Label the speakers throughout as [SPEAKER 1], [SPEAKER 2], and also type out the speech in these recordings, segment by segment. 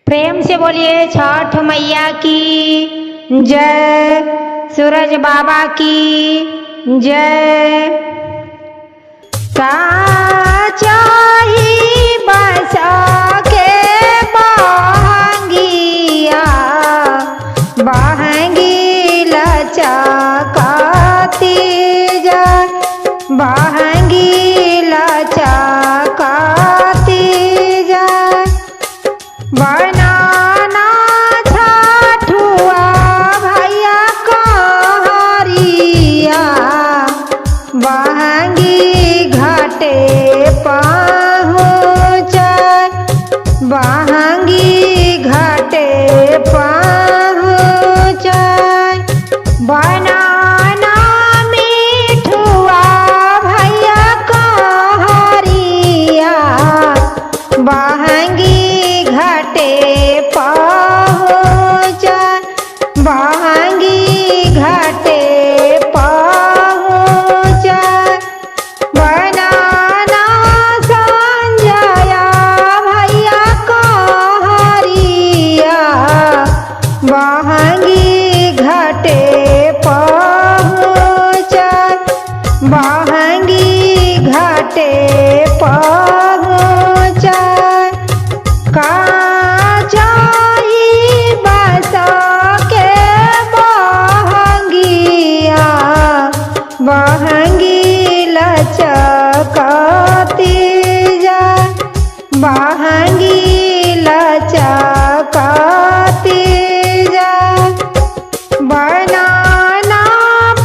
[SPEAKER 1] प्रेम से बोलिए छठ मैया की जय, सूरज बाबा की जय। काचाही बसा के बहंगिया, बहंगी लचकाती जाए, बहंगी लचकाती जाए। बनाना छठुआ भैया कहरिया, बहंगी घाटे पहुँचे, बहंगी घाटे पहुँचे। बनाना मिठुआ भैया कहरिया, बहंगी घाटे पहुँचे, बहंगी घाटे पहुँचे। बनाना संजया भैया कहरिया, बहंगी घाटे पहुँचे, बहंगी घाटे पहुँचे। काचाही बसा के बहंगिया, बहंगी लचकाती जाए, बहंगी लचकाती जाए। बनाना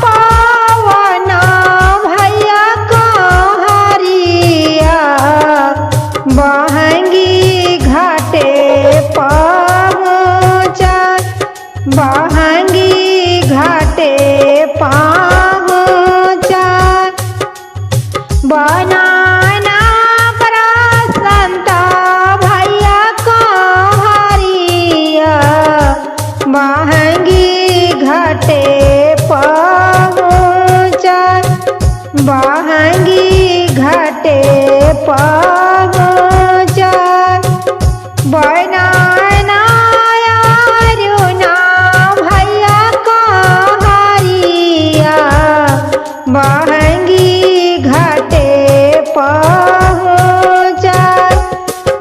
[SPEAKER 1] पवना भैया कहरिया, बहंगी घाटे पहुँचे, बहंगी घाटे पहुँचे। बनाना प्रसन्नत भैया कहरिया, बहंगी घाटे पहुँचे, बहंगी घाटे पहुँचे। बनाना अरुणा भैया कहरिया, बहंगी घाटे पहुँचे,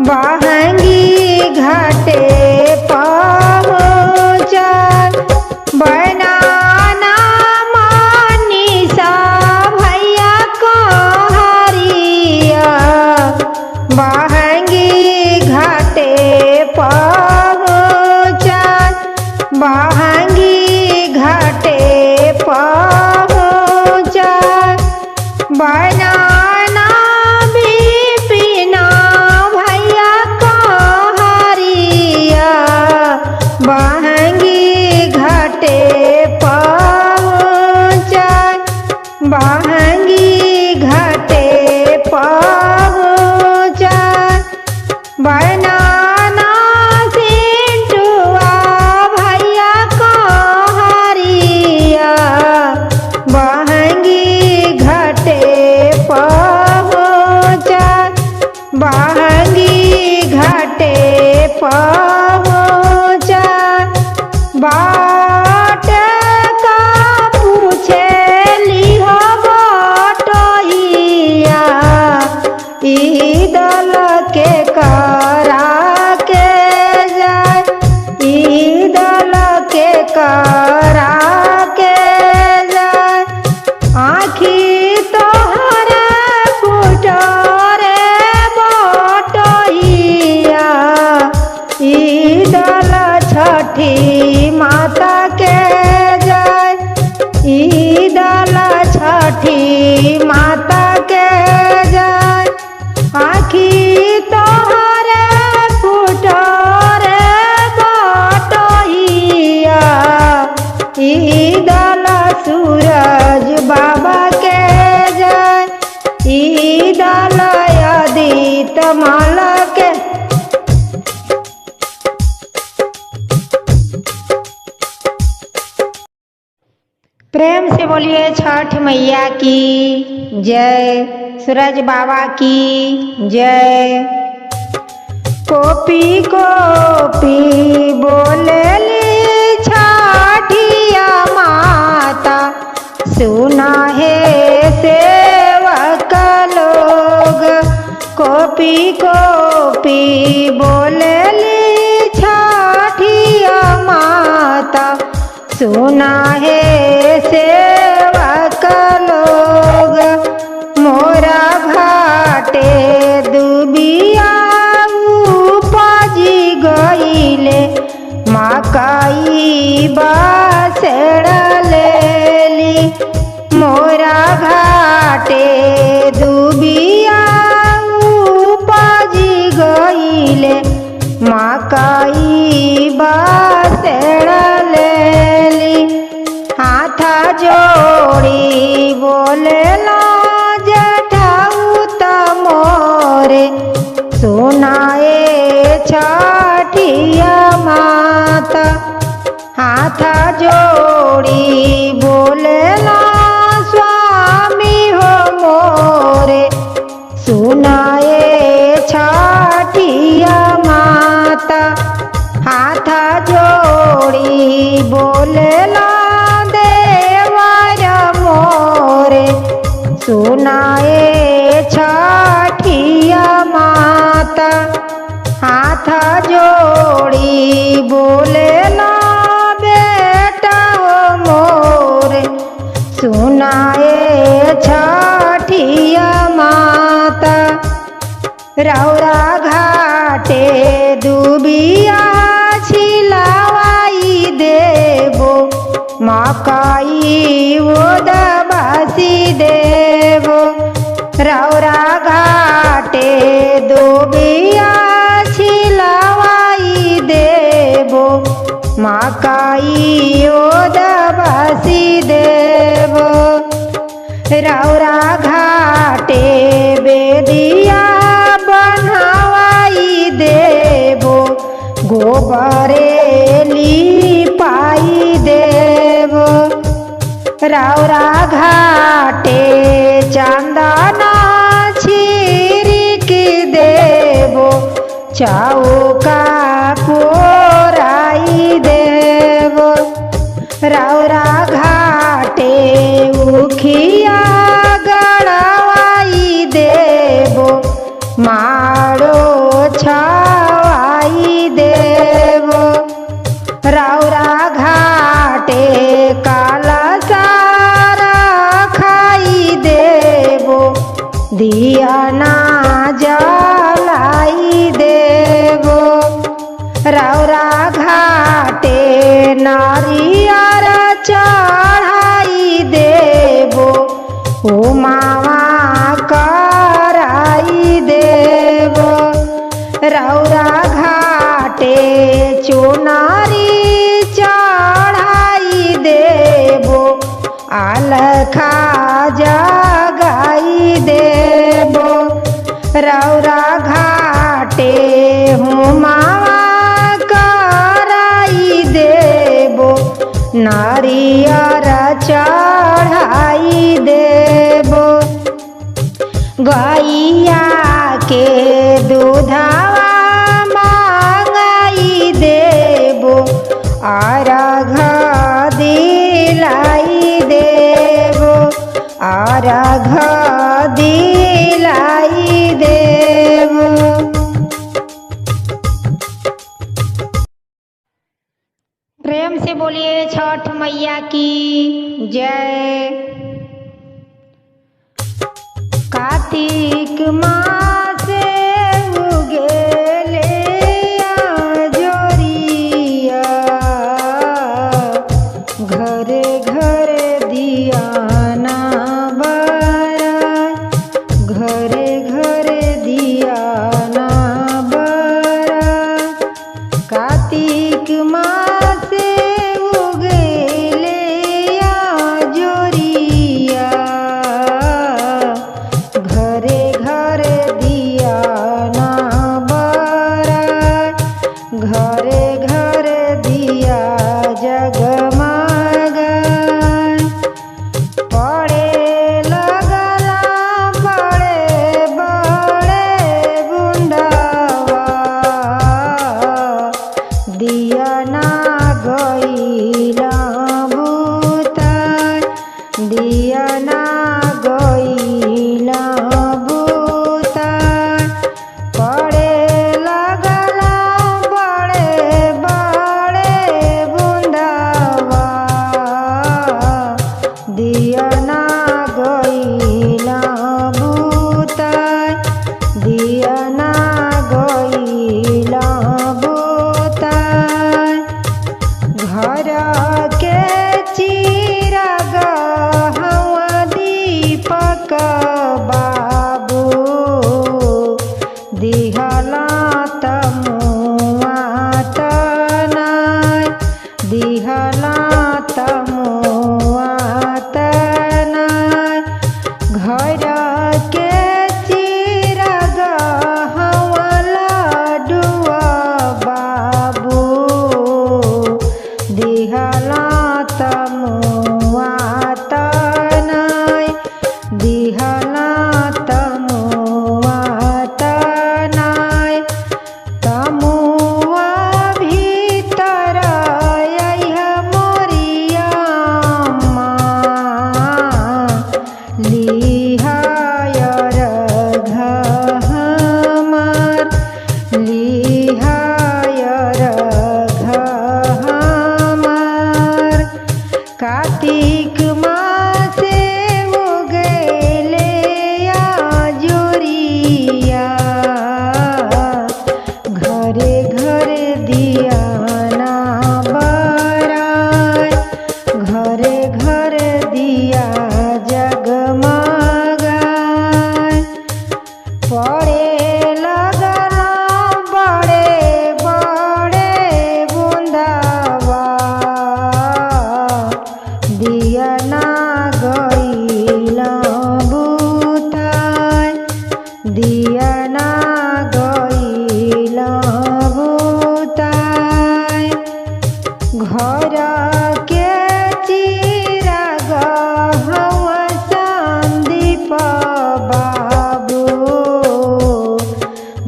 [SPEAKER 1] बहंगी घाटे पहुँचे। बनाना मनीषा भैया कहरिया, बहंगी घाटे पहुँचे, बहंगी घाटे पहुँचे। बनाना बिपिना भैया कहरिया, बहंगी घाटे पहुँचे, बहंगी घाटे पहुँचे। बनाना सिंटुआ भैया कहरिया, बहंगी घाटे पहुँचे, बहंगी घाटे पहुँचे। बाट का पूछे लिहो बटोहिया, ई दल के करा के जाए, ई दल के करा के जाए। आँखी तोहरे फुटरे बटोहिया, ई दल छठी माता के जाए, ई दल छठी माता के जाए। आँखी तोहरे फुटरे बटोहिया, ई दल सूरज बाबा के जाए, ई दल आदित्य माल के। प्रेम से बोलिए छठ मैया की जय, सूरज बाबा की जय। कोपी कोपी बोलेली छठिया माता, सुना है सेवक लोग। कोपी कोपी बोलेली छठिया माता, सुना है सेवक लोग। मोरा घाटे दुबिया उपजी गईले, मकई बासेड़ लेली। मोरा घाटे दुबिया उपजी गईले, मकई बासेड़ लेली। हाथ जोड़ी बोलेला जेठाऊ तमोरे, सुनाए छठिया माता। हाथ जोड़ी बोलेला स्वामी हो मोरे, सुनाए छठिया माता। हाथ जोड़ी बोलेला देवर मोरे, सुनाए छठिया माता। हाथ जोड़ी बोलेला बेटा हो मोरे, सुनाए छठिया माता। रौरा घाटे दुबिया छिलावाई देबो, मकई ओदबासी देबो। रौरा घाटे दुबिया छिलावाई देबो, मकई ओदबासी देबो। रौरा घाटे बेदिया बनवाई देबो, गोबरे लिपाई देबो। रौरा घाटे चंदना छिड़क देबो, चौका पोराई देबो। रौरा घाटे उखिया गड़वाई देबो, मारो छवाई देबो। रौरा घाटे काला सारा खाई देबो, दिया ना जलाई देबो। रौरा घाटे नारियर चढ़ाई देबो, उमावा कराई देबो। रौरा घाटे चुनारी चढ़ाई देबो, अलखा जगाई देबो। रौरा घाटे हुमावा कराई देबो, नारियर चढ़ाई देबो। गैया के दूधावा मांगाई देबो, अर्घ दिलाई देबो, अर्घ दिलाई देबो। प्रेम से बोलिए छठ मैया की जय। कार्तिक मास उगेले जोरिया, घरे घरे दिया ना बरा, घरे घरे दिया ना बरा। कार्तिक मास उगेले जोरिया, घरे घरे दिया ना गईल बुताई। घर के चिराग हवा दीपक बाबू दिहला तमुआ तनाय दिहला तमुआ तनाय। घर के चिराग हवा लाडुआ बाबू दिहला तमुआ तनाय दिहला तमुआ तनाय। तमुआ भीतर अइह मोरिया लिहायर घर हमार लिहायर घर हमार। कार्तिक मासे उगले आजुरिया घरे घरे दिया ना बराय घरे घरे दिया जगमगाय। पड़े लगल बड़े बड़े बूंदावा दिया ना गईल बुताई दिया ना गईल बुताई। घर के चिराग हवा संदीप बाबू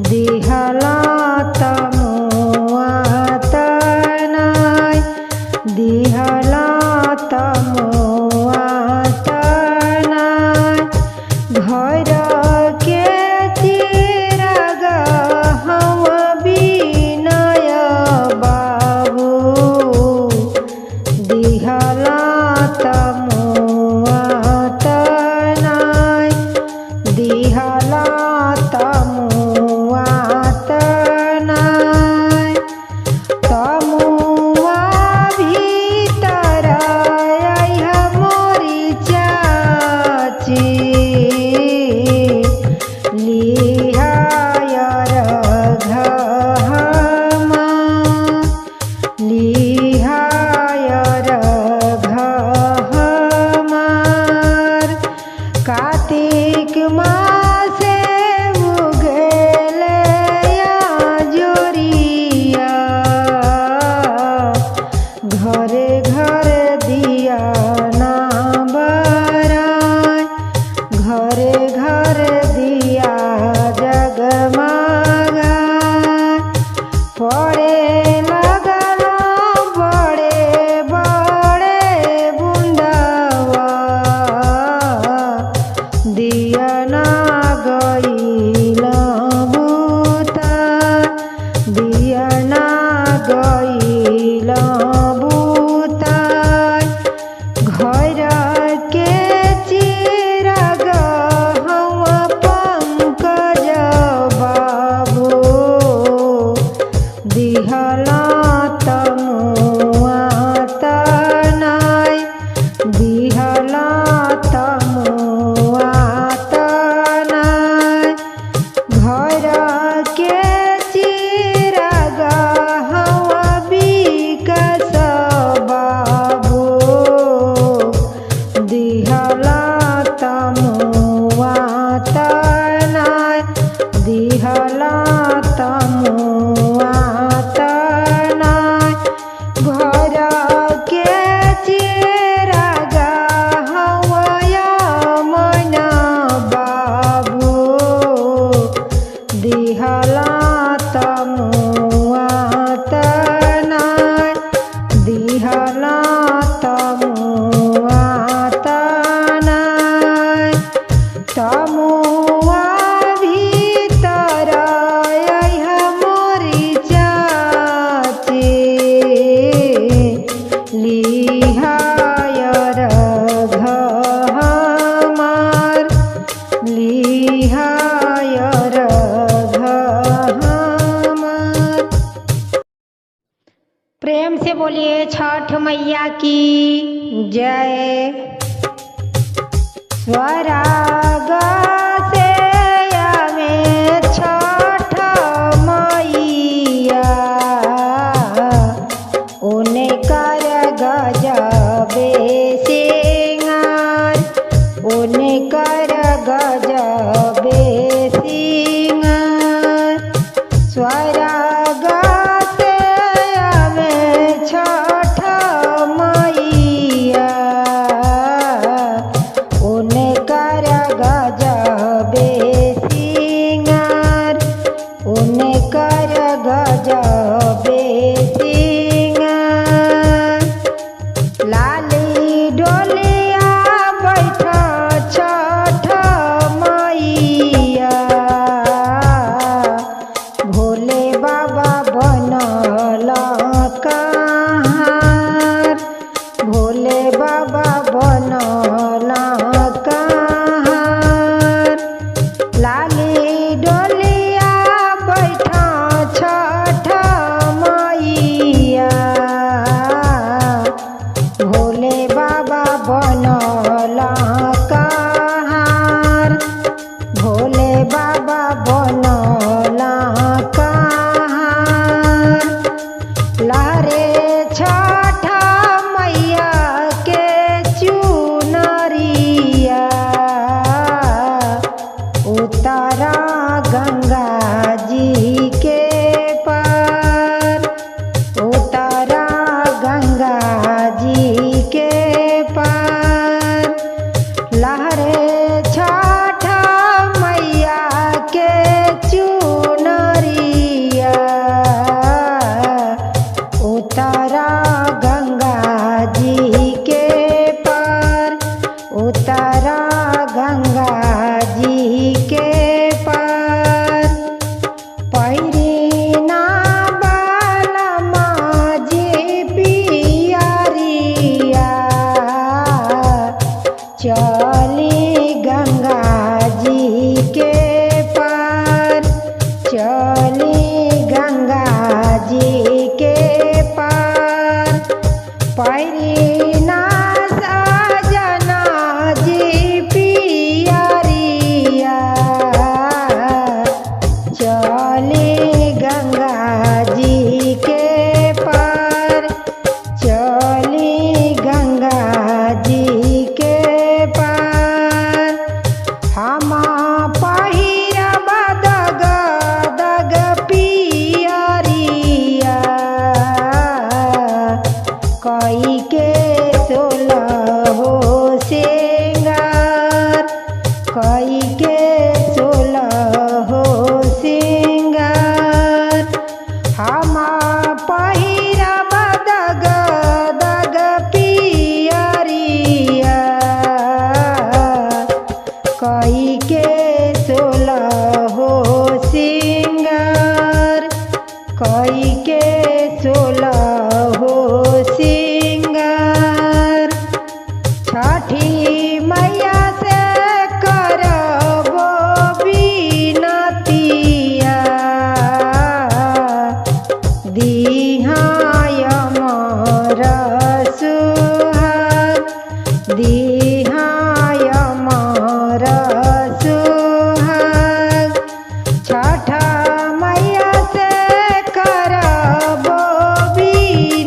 [SPEAKER 1] दिहला तमुआ तनाय दिहला तमुआ तनाय। घर के चिराग हवा विनय बाबू दिहला तमुआ तनाय दिहला तमुआ तनाय। तमुआ भीतर अइह मोरी चाची लिहायर घर हमार लिहायर घर हमार। कार्तिक मासे उगले आजुरिया घरे घरे दिया ना बराय घरे घरे दिया जगमगाय। पड़े लगल बड़े बड़े बूंदावा दिया ना गईल बुताई दिया ना गईल बुताई। घर के चिराग हवा पंकज बाबू दिहला तमुआ तनाय दिहला तमुआ तनाय। घर के चिराग हवा विकास बाबू दिहला तमुआ तनाय दिहला तमुआ तनाय। घर के चिराग हवा यमन बाबू दिहला तमुआ तनाय दिहला तमुआ तनाय। तमुआ भीतर अइह मोरी चाची लिहायर घर हमार लिहायर बोलिए छठ मैया की जय। स्वराग से आवे छठ मैया, उन्हें कर गजबे सिंगार, उन्हें कर गजबे सिंगार। स्वराग से आवे छठ मैया, उन्हें कर गजबे सिंगार, उन्हें कर गजबे सिंगार। लाली डोलिया बैठा छठ मैया, भोले बाबा बनल कहाँ, भोले बाबा बनल कहाँ। लाली डोलिया बैठा छठ मैया, भोले बाबा बनल कहाँ, भोले बाबा बनल कहाँ। लहरे छठ मैया के चुनरिया, उतारा गंगा जी के पार, उतारा गंगा जी के पार। लहरे छठ मैया के चुनरिया, उतारा गंगा जी के पार, उतारा गंगा जी के पार। पैरीना बालमा जी पियरिया, चली गंगा जी के पार, चली गंगा जी के पार। पैरीना सजना जी पियरिया, चली गंगा जी के पार, चली गंगा जी के पार। हम पहिरब दग दग पियरिया, कई के सोलहो सिंगार, कई के सोलहो सिंगार। हम पहिरब दग दग पियरिया, कई के सोलहो सिंगार, कई के सोलहो सिंगार। छठी मैया से करबो बिनतिया, दिहाय अमर सुहाग, दिहाय अमर सुहाग। छठ मैया से करबो बिनतिया,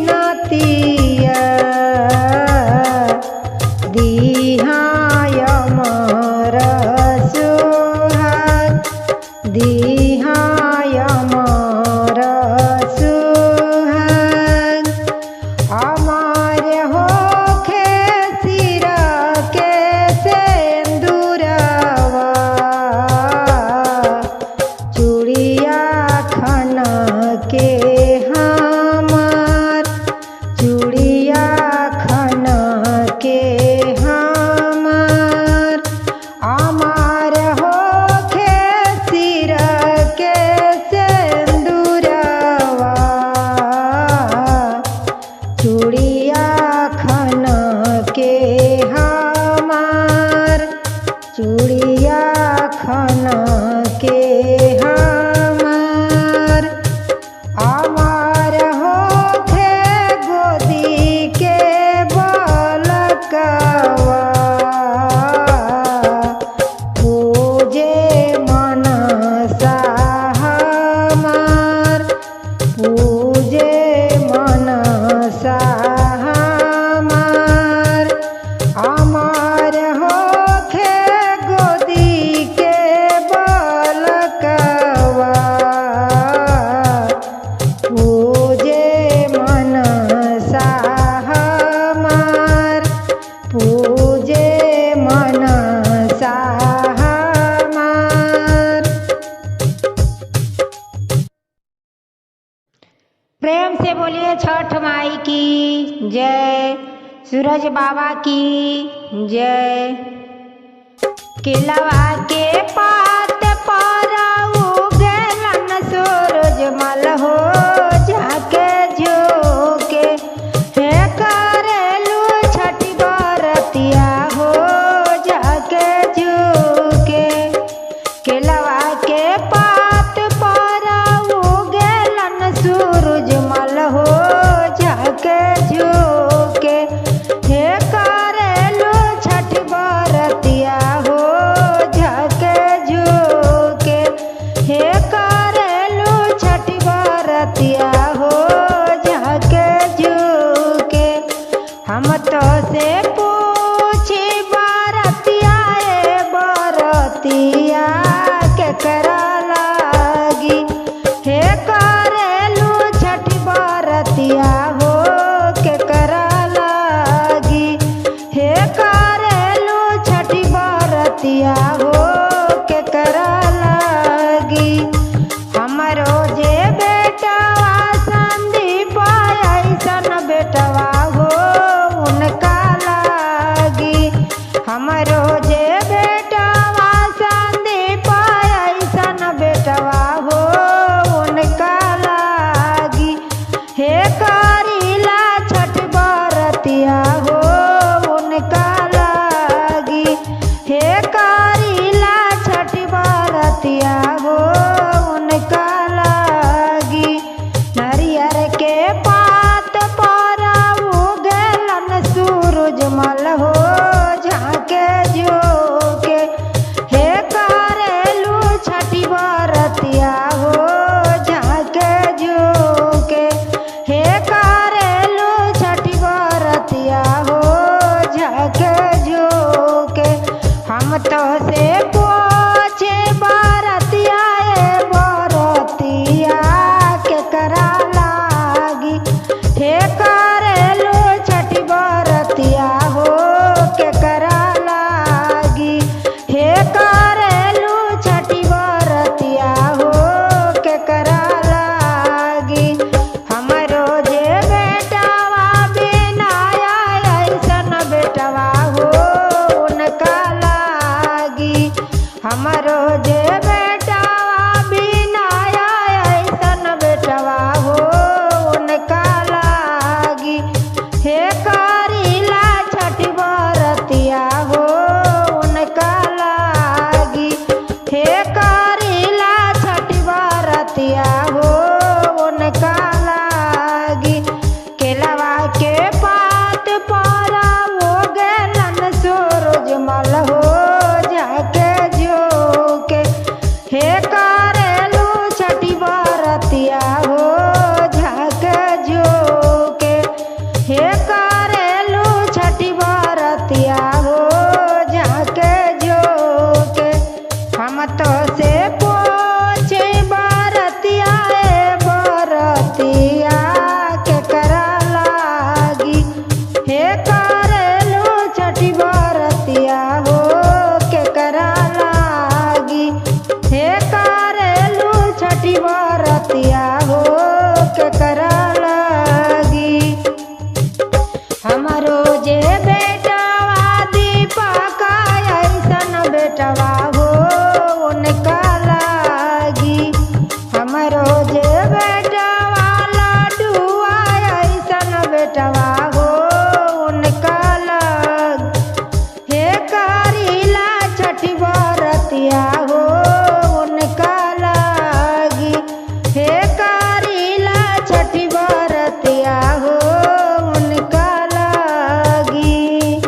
[SPEAKER 1] प्रेम से बोलिए छठ माई की जय, सूरज बाबा की जय। केलवा के पात पर उगलन सूरज मल हो जाके झोके, हे करेलू छठी बरतिया हो जाके झोके। केलवा के पात पर उगलन सूरज मल हो जाके झोके, हे करेलू छठी बरतिया हो जाके झोके, हे करेलू छठी बरतिया हो जाके झोके। हम तो से पूछी बरतिया ए बरतिया के करा लागी, हे करेलू छठी बरतिया हो के करा लागी, हे करेलू छठी बरतिया हो के करा लागी। हमरो जे बेटवा संदीप ऐसन बेटवा हो उनका लागी, हमरो जे बेटवा संदीप ऐसन बेटवा हो उनका लागी, हे करीला छठ बरतिया हो उनका लागी, हे करीला छठ बरतिया हो उनका लागी। नरियर के पात पर उगलन सूरज मल हो जाके झोके, हे करेलू छठी बरतिया हो जाके झोके, हे करेलू छठी बरतिया हो जाके झोके। हम तो से पूछे बरतिया ए बरतिया के करा लागी, हे करेलू छठी बरतिया हो के करा लागी, हे करेलू छठी बरतिया हो के करा लागी। हमरो जे बेटवा बिनाया ऐसन बेटवा हो उनका लागी, हमरो जे बेटवा बिनाया ऐसन बेटवा हो उनका लागी, हे करीला छठी बरतिया हो उनका लागी, हे करीला छठी बरतिया हो उनका लागी। केलवा के पात पर उगलन सूरज मल हो जाके झोके, हे करेलू छठी बरतिया हो जाके झोके, हे करेलू छठी बरतिया हो जाके झोके। हम तो से पूछे बरतिया ए बरतिया के करा लागी, हे करेलू छठी बरतिया हो के करा लागी, हे करेलू छठी बरतिया हो के करा लागी। हमरो जे बेटवा दीपक ऐसन बेटवा हो उनका लागी, हमरो जे बेटवा लड्डुआ ऐसन बेटवा हो उनका लागी, हे करीला छठी बरतिया हो उनका लागी, हे करीला छठी बरतिया हो उनका लागी।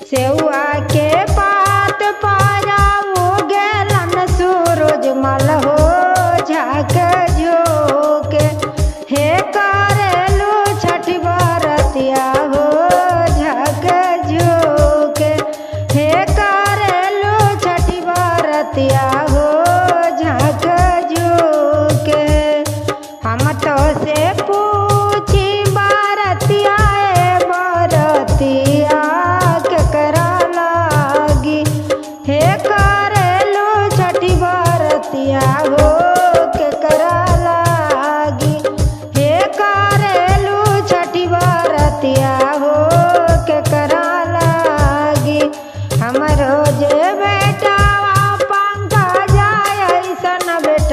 [SPEAKER 1] सेउआ के पात पर उगलन सूरज मल हो जाके झोके, हे करेलू छठी बरतिया हो जाके झोके, हे करेलू छठी बरतिया हो जाके झोके। हम तो से पूछी बरतिया ए बरतिया के करा लागी, हे करेलू छठी बरतिया हो के करा लागी, हे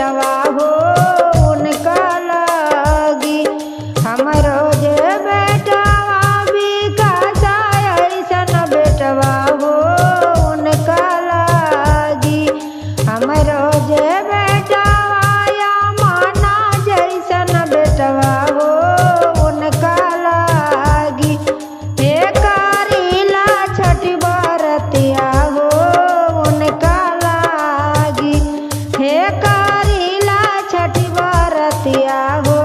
[SPEAKER 1] बेटवा हो उनका लागी। हमरो जे बेटवा विकास ऐसन बेटवा हो उनका लागी। हमरो जे बेटवा या माना जैसन बेटवा हो उनका लागी। हे करीला छठी बरतिया हो उनका लागी। हे करीला छठी बरतिया हो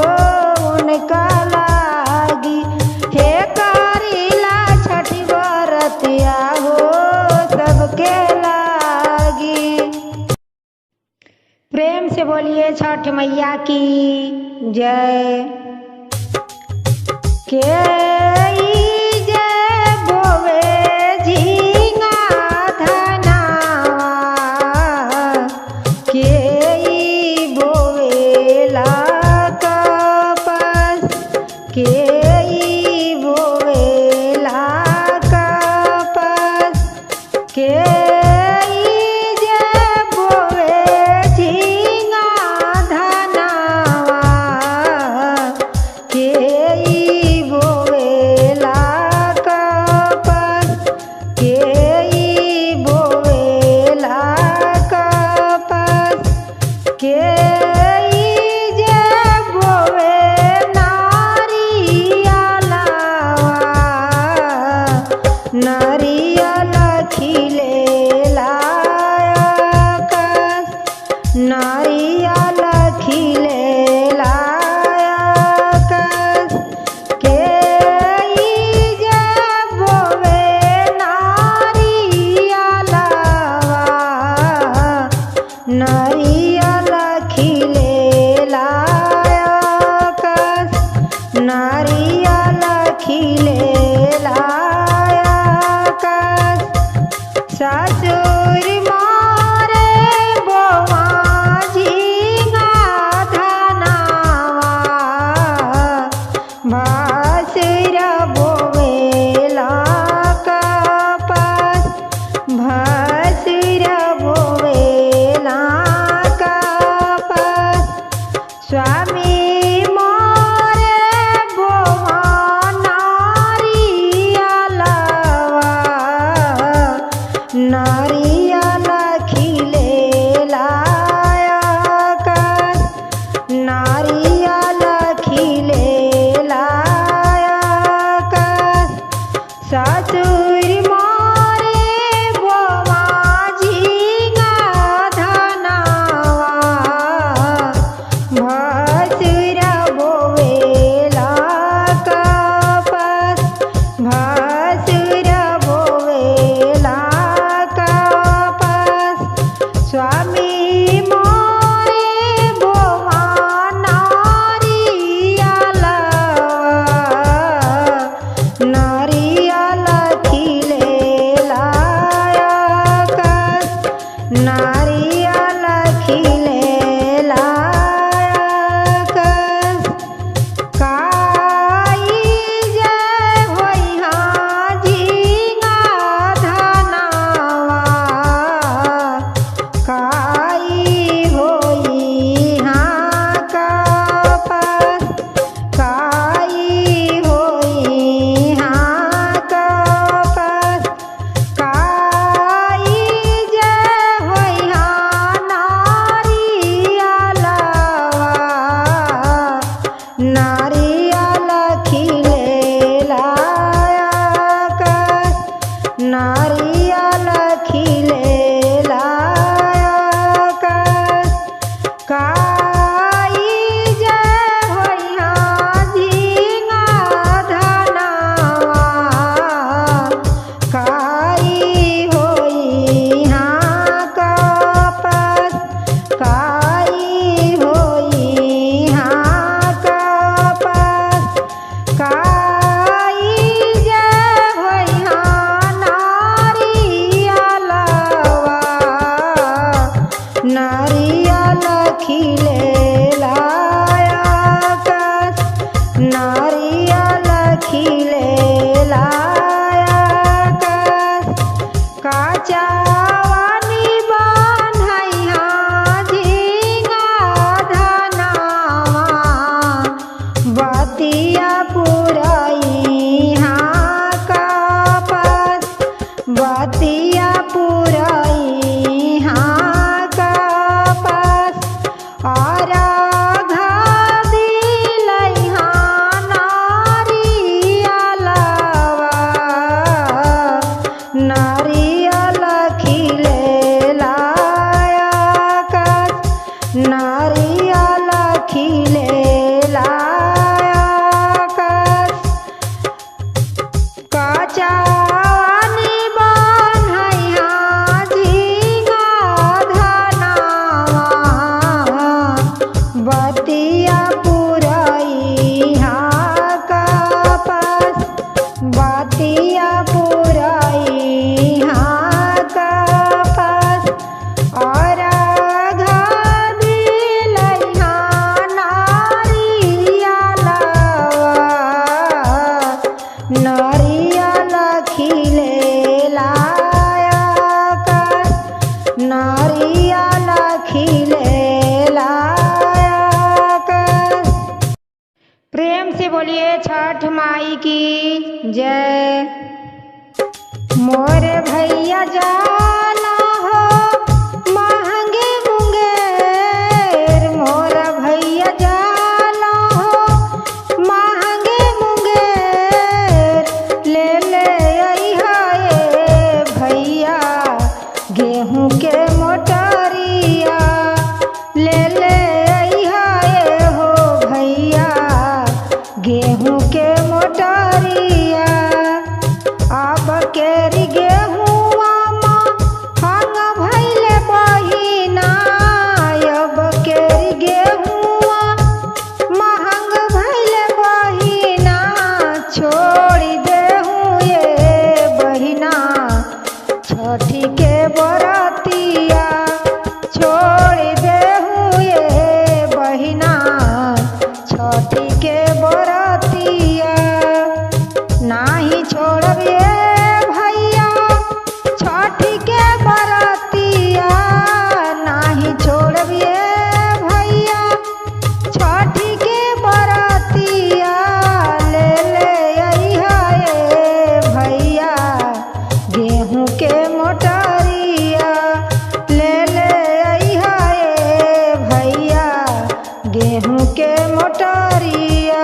[SPEAKER 1] उनका लागी। हे करीला छठी बरतिया हो सबके लागी। प्रेम से बोलिए छठ मैया की जय। के बोवे झींगा धनावा के बोवेला कपस के बोवेला कपस के बोवे झींगा धनावा के बोवेला कपस के बोवेला कपस के बोवे नारियल खिलेला आकाश। नारियल खिलेला आकाश के बोवे नारियलवा। नारियल खिलेला आकाश। नारियल खिलेला आकाश। ससुर मारे बोवा झींगा धनावा भासुर बोवेला कपस। भासुर बोवेला कपस। स्वामी मारे बोवा नारियलवा। नारियल खिलेला आकाश। नारियल खिलेला आकाश। ससुर मारे बोवा झींगा धनावा भासुर राधा दिलैहा नारियलवा नारियल खिलेलाया आकाश नारियल खिलेलाया आकाश काचानी बान्हैया झिंगा धनावा बतिया पुरैहा कपास बतिया पुरैहा कपास और घा दिलैहा नारियलवा नारियल खिलेलाया आकाश नारियल खिलेलाया आकाश। प्रेम से बोलिए छठ माई की जय। मोरे भैया जाला हो महंगे मुंगेर मोरा भैया जाला हो महंगे मुंगेर ले ले अइहा ए भैया गेहूं के मोटरिया ले ले अइहा ए हो भैया गेहूं के मोटरिया अब केरी गेहुआ माँ हंग भैले बहिना अब केरी गेहुआ महंग भैले बहिना छोड़ी देहूँ ये बहिना छठी के बरतिया छोड़ी देहूँ ये बहिना छठी के बरतिया नाही छोड़ब ये भैया छठी के बरतिया नाही छोड़ब ये भैया छठी के बरतिया ले ले अइहा ए भैया गेहूं के मोटरिया ले ले अइहा ए भैया गेहूं के मोटरिया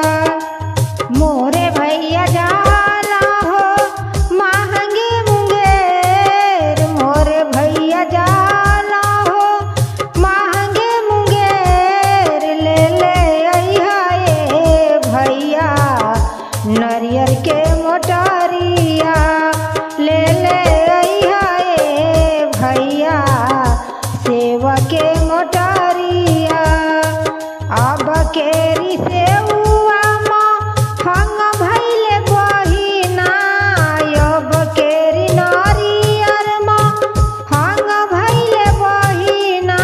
[SPEAKER 1] मोरे भैया जाला हो महंगे मुंगेर मोरे भैया जाला हो महंगे मुंगेर ले ले अइहा ए भैया नरियर के मोटरिया ले ले अइहा ए भैया सेवा के मोटरिया अब केरी सेउआ माँ हंग भैले बहिना अब केरी नारियर माँ हंग भैले बहिना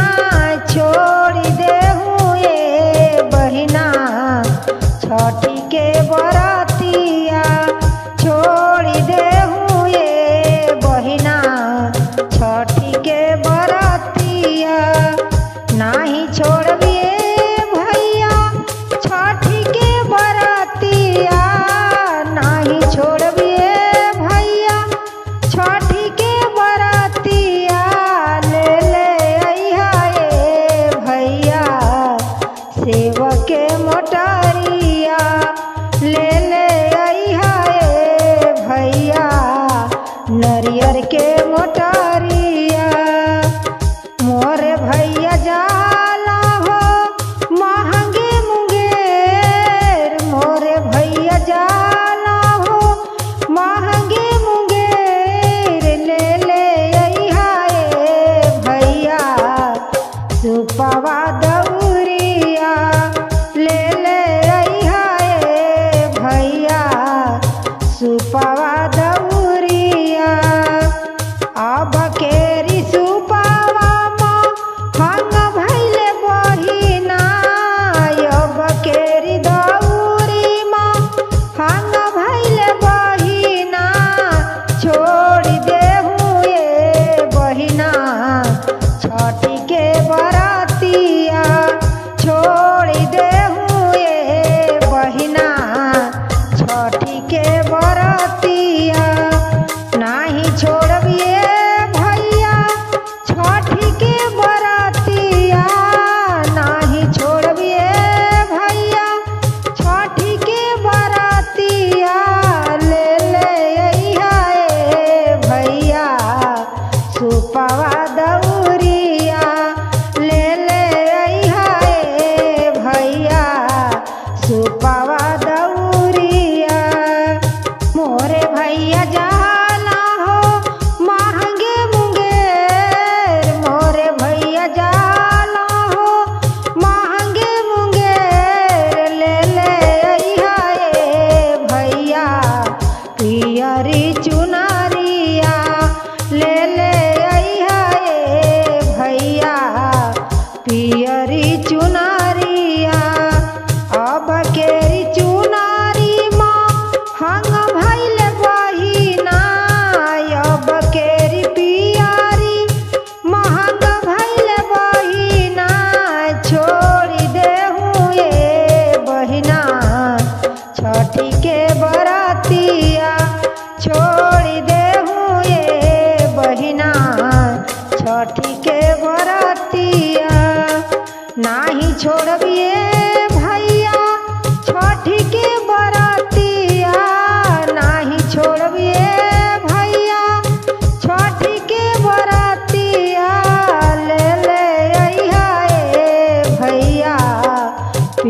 [SPEAKER 1] छोड़ी देहूँ ए बहिना छठी के बरतिया छोड़ी देहूँ ए बहिना छठी के बरतिया नाही छोड़बिए भैया छठी के बरतिया नाही छोड़बिए भैया छठी के बरतिया ले ले अइहा ए भैया सेवा के मोटरिया ले ले अइहा ए भैया नरियर के मोटरिया मोरे भैया जाला हो महंगे मुंगेर मोरे भैया जाला हो महंगे मुंगेर ले ले अइहा ए भैया सुपवा दौरिया ले ले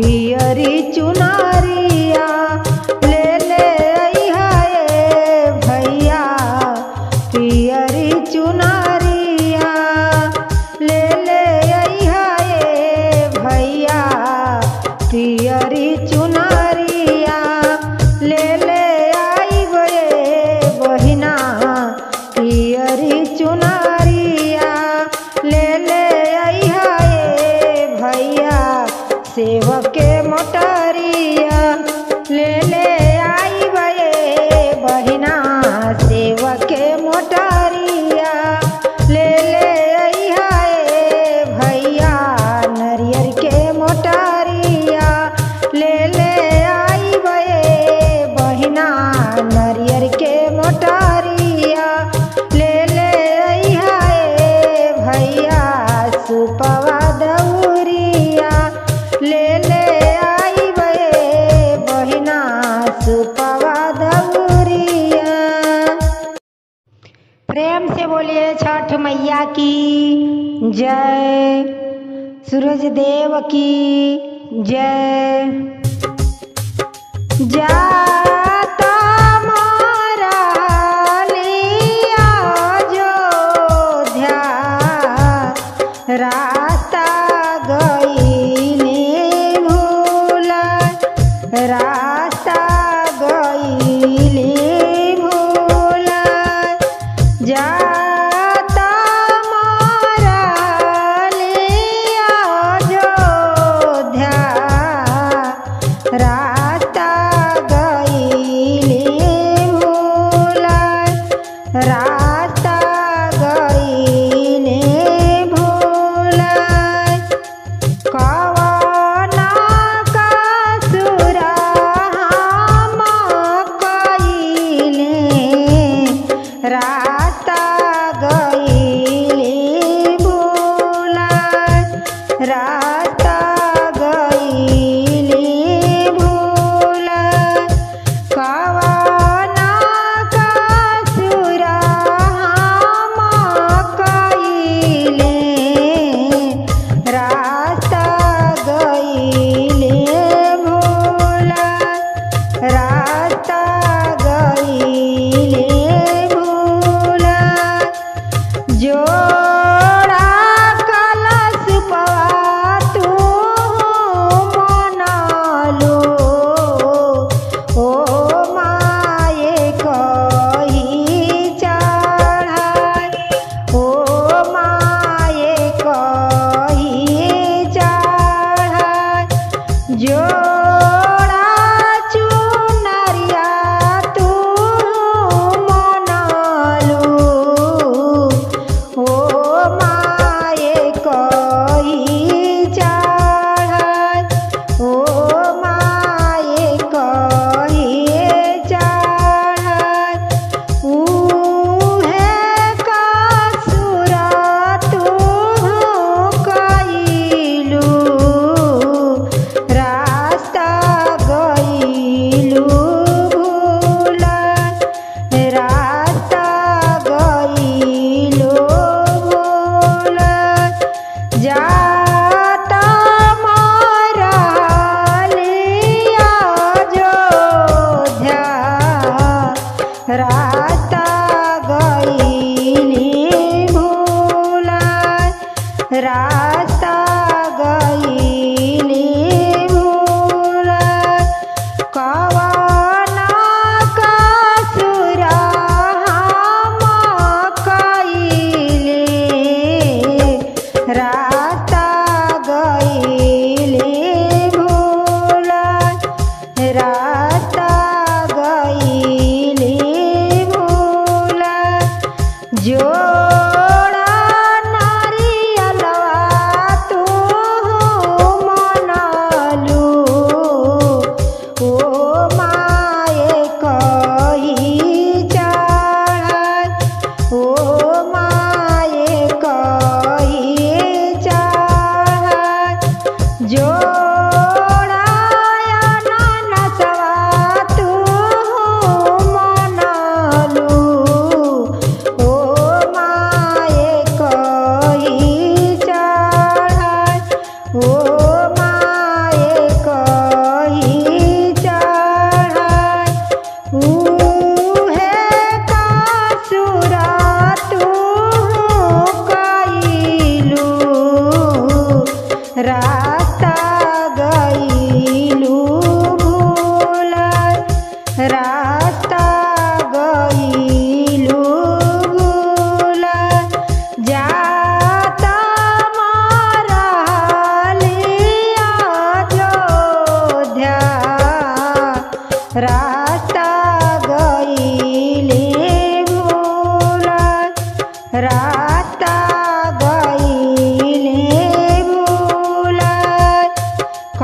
[SPEAKER 1] पियरी चुनरिया ले ले अइहा ए भैया पियरी चुनरिया ले ले अइहा ए भैया पियरी चुनरिया ले ले आइब ए बहिना पियरी चुनरिया ले ले अइहा ए भैया सेवक के मोटरिया ले ले आइब ए बहिना सेवक के मोटरिया ले ले अइहा ए भैया नरियर के मोटरिया ले ले आइब ए बहिना नरियर के मोटरिया ले ले अइहा ए भैया सुपवा दउरिया ले ले आइब ए बहिना सुपवा दउरिया। प्रेम से बोलिए छठ मैया की जय, सूरज देव की जय। जाता मोरा लिया अयोध्या रास्ता गइली भूला रास्ता गइली भूला जाता मोरा लिया अयोध्या रास्ता गइली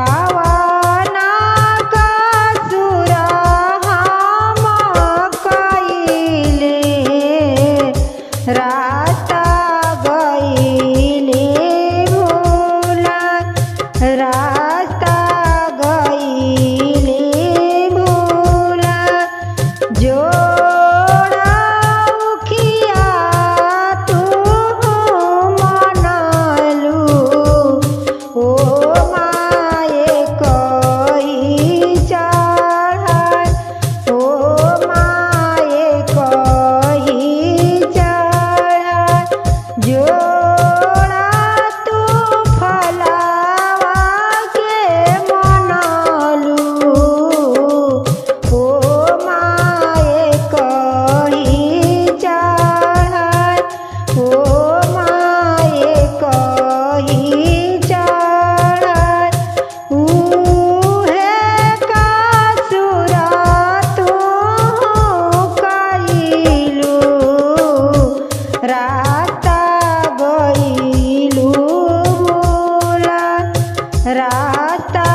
[SPEAKER 1] कवना कसूर हम कइले रास्ता गइले भुलाए रास्ता गइले भुलाए जोड़ा उखिया तू मनलू ओ माए कही चढ़ाए ओ माए कही चढ़ाए जोड़ा तू फलावा के मनलू ओ माए कही चढ़ाए ओ माए कही चढ़ाए उहे कसूर तू कइलू रास्ता गइलू भुलाए रास्ता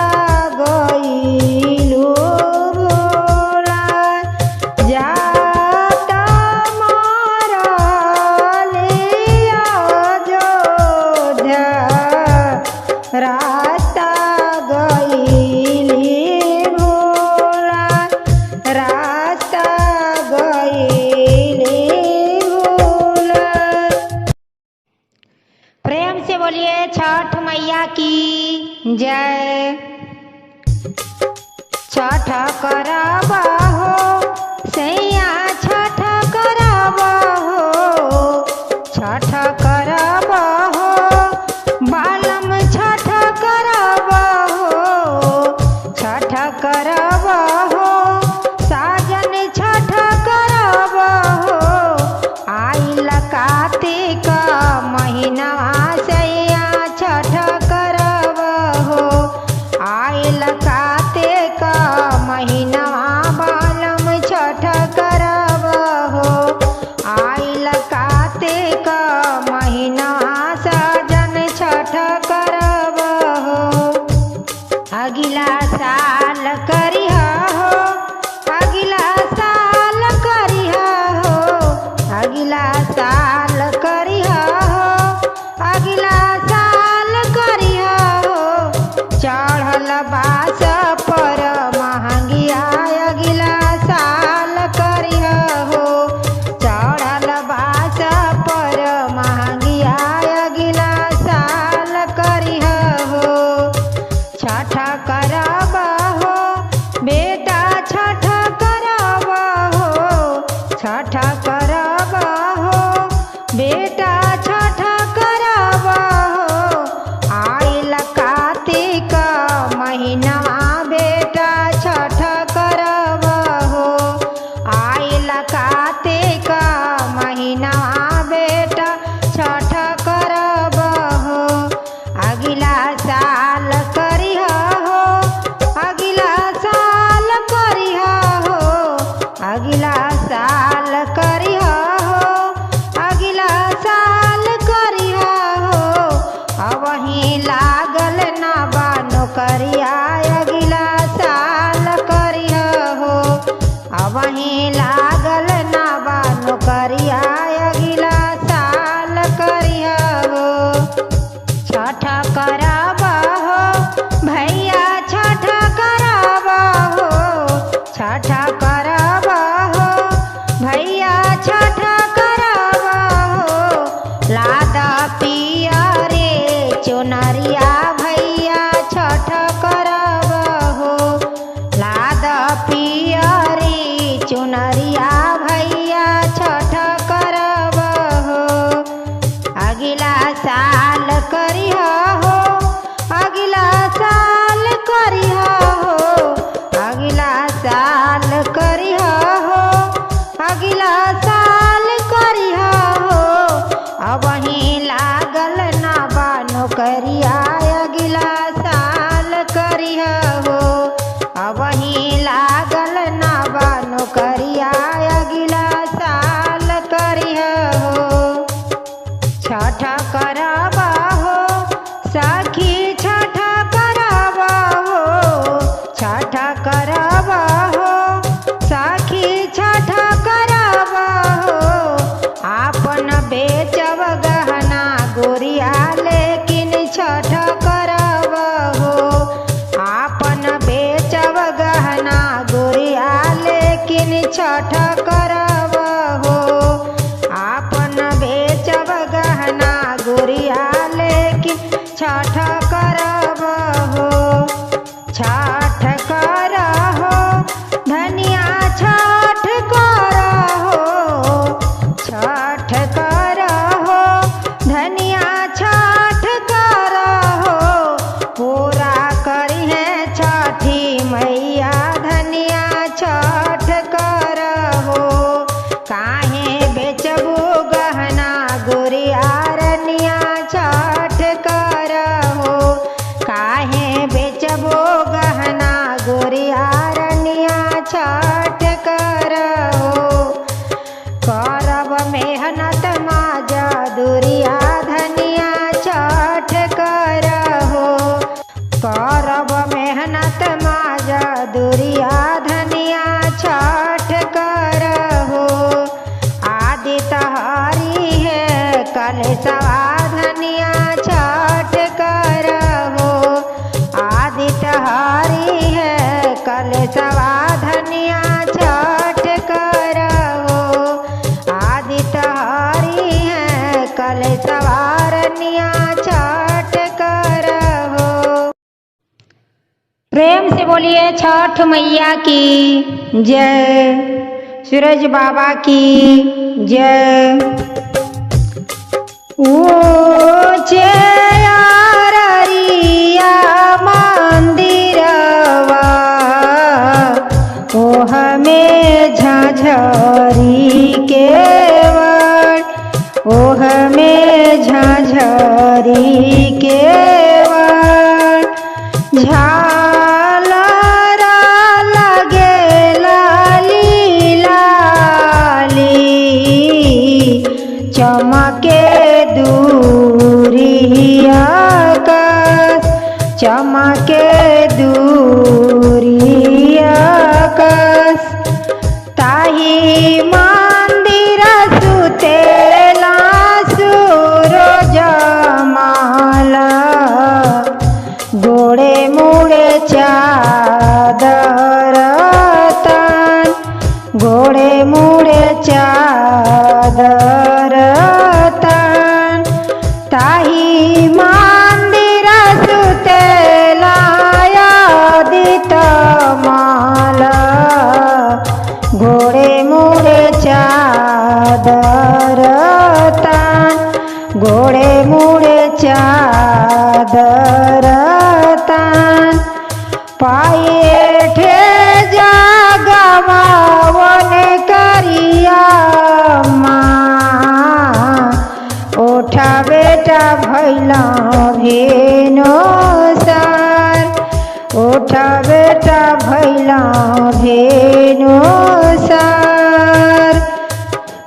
[SPEAKER 1] गइलू भुलाए जात मरले अयोध्या रास्ता गइली भुलाए रास्ता गइली भुलाए। प्रेम से बोलिए छठ मैया की जय। छठ करब हो सैया छठ करब हो छठ करब हो बालम छठ करब हो छठ करब हो साजन छठ करब हो आइल कार्तिक महीनवा सैया छठ करब हो आइल कार्तिक महीनवा बालम छठ करब हो आइल कार्तिक महीनवा साजन छठ करब हो अगिला साल करिहा हो अगिला साल करिहा हो अगिला साल करिहा हो अगिला साल करिहा हो चढ़ल बास पर महंगिया अगिला साल करिहा हो चढ़ल बास पर महंगिया अगिला साल करिहा हो छठ करब हो बेटा छठ करब हो छठ करब हो बेटा छठ करब हो आइल कार्तिक महीनवा बेटा छठ करब हो आइल कार्तिक महीनवा बेटा छठ करब हो अगिला साल करिहा हो करब मेहनत माजा दुरिया धनिया छठ करहो। आदित्य हरि है कल सवा धनिया छठ करहो। आदित्य हरि है कल सवा धनिया छठ करहो। आदित्य हरि है कल सवारनिया छठ करहो। प्रेम से बोलिए छठ मैया की जय, सूरज बाबा की जय। ऊंचे अररिया मंदिरवा ओह में झाझरी केवड़। ओह में झाझरी केवड़। झालर लगे लाली लाली चमके दूरी आकाश। चमके दूरी आकाश। ताही मंदिर सुतेला सूरज माला। गोड़े मुड़े चादर तान। गोड़े मुड़े चादर तान। ताही मंदिर सुतेला आदित्य माला। घोड़े मुड़े चादर तान। घोड़े मुड़े चादर तान। पाए ठे जागवावन करिया माँ। ओठा बेटा भैला भेनो सार। ओठा बेटा भैला भेनो सार।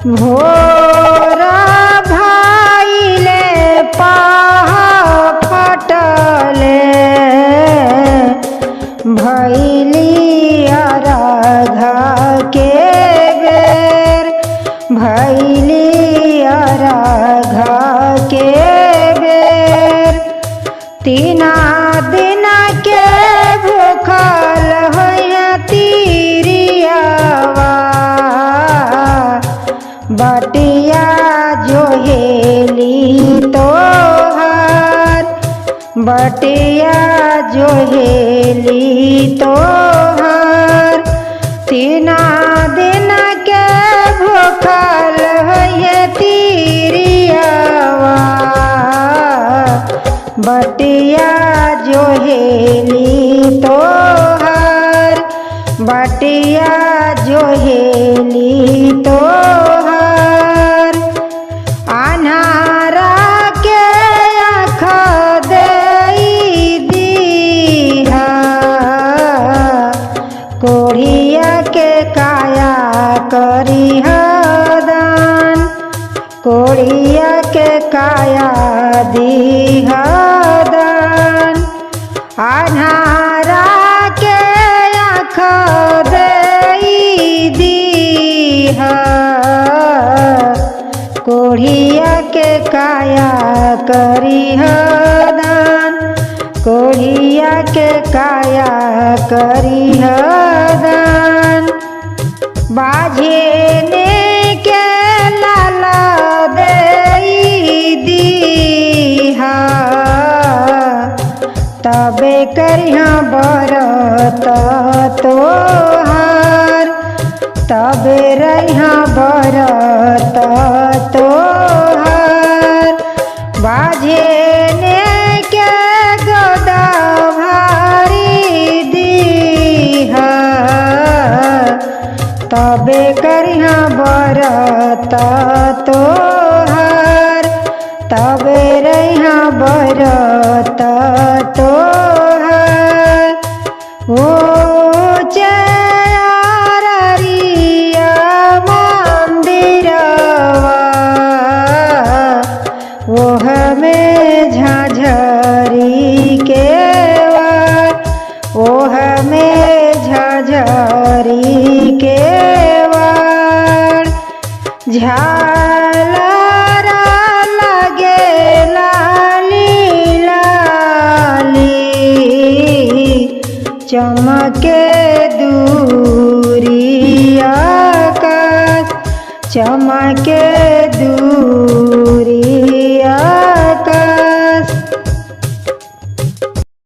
[SPEAKER 1] भोरा भाईले पाहा फटले। भैली अरघा के बेर। भैली अरघा के बेर। तीना दिन के भूखल होया तिरियावा। बटिया जोहेली तोहार। बटिया जोहेली तोहार। तीना दिन के भूखल होये तिरियावा। बटिया जोहेली तोहार। बटिया जोहेली तोहार। अन्हारा के आँख देई दीहा। कोढ़िया के काया करिह दान। कोढ़िया के काया दीह दान। अन्हारा के आँख देई दीहा। कोढ़िया के काया करिह दान। कोढ़िया के काया करिह दान। बाझेने के लाला देई दीहा। तबे करिहा बरत तोहार। तबे रहिहा बरत तोहार। बाझेने के गोदा भारी दीहा। तबे करिहा बरत तोहार। तबे रहिहा बरत तोहार। ऊंचे अररिया मंदिरवा ओह में झाझरी केवड़। पियरी के वार झालर लगे लाली लाली चमके